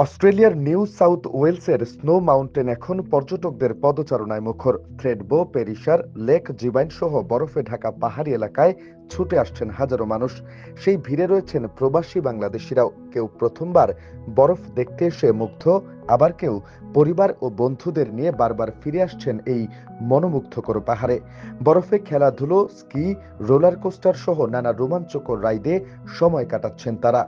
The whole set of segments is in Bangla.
অস্ট্রেলিয়ার নিউ সাউথ ওয়েলসের স্নো মাউন্টেন এখন পর্যটকদের পদচারণায় মুখর। থ্রেডবো, পেরিসার, লেক জিবাইন সহ বরফে ঢাকা পাহাড়ি এলাকায় ছুটে আসছেন হাজারো মানুষ। সেই ভিড়ে রয়েছেন প্রবাসী বাংলাদেশিরাও। কেউ প্রথমবার বরফ দেখতে এসে মুগ্ধ, আবার কেউ পরিবার ও বন্ধুদের নিয়ে বারবার ফিরে আসছেন এই মনোমুগ্ধকর পাহাড়ে। বরফে খেলাধুলো, স্কি, রোলার কোস্টার সহ নানা রোমাঞ্চকর রাইডে সময় কাটাচ্ছেন তারা।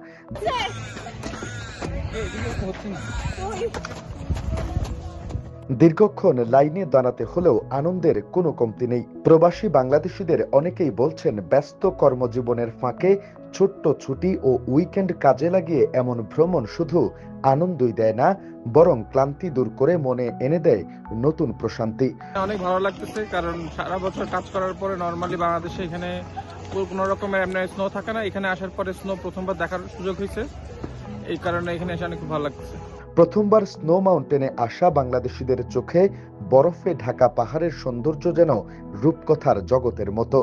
দীর্ঘক্ষণ লাইনে দাঁড়াতে হলেও আনন্দের কোনো কমতি নেই। প্রবাসী বাংলাদেশিদের অনেকেই বলছেন, ব্যস্ত কর্মজীবনের ফাঁকে ছোট্ট ছুটি ও উইকেন্ড কাজে লাগিয়ে এমন ভ্রমণ শুধু আনন্দই দেয় না, বরং ক্লান্তি দূর করে মনে এনে দেয় নতুন প্রশান্তি। অনেক ভালো লাগতেছে, কারণ সারা বছর কাজ করার পরে নর্মালি বাংলাদেশে এখানে কোনো রকমের এমনি স্নো থাকে না। এখানে আসার পরে স্নো প্রথমবার দেখার সুযোগ হয়েছে, এই কারণে এখানে এসে অনেক খুব ভালো লাগতেছে। প্রথমবার স্নো মাউন্টেনে আসা বাংলাদেশিদের চোখে বরফে ঢাকা পাহাড়ের সৌন্দর্য যেন রূপকথার জগতের মতো।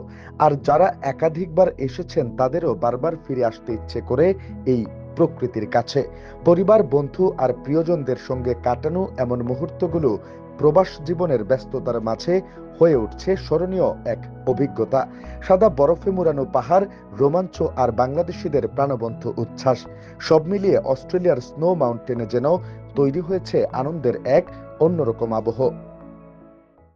আর যারা একাধিকবার এসেছেন তাদেরও বারবার ফিরে আসতে ইচ্ছে করে এই প্রকৃতির কাছে। পরিবার, বন্ধু আর প্রিয়জনদের সঙ্গে কাটানো এমন মুহূর্তগুলো প্রবাস জীবনের ব্যস্ততার মাঝে হয়ে উঠছে স্মরণীয় এক অভিজ্ঞতা। সাদা বরফে মোড়ানো পাহাড়, রোমাঞ্চ আর বাংলাদেশিদের প্রাণবন্ত উচ্ছ্বাস, সব মিলিয়ে অস্ট্রেলিয়ার স্নো মাউন্টেনে যেন তৈরি হয়েছে আনন্দের এক অন্যরকম আবহ।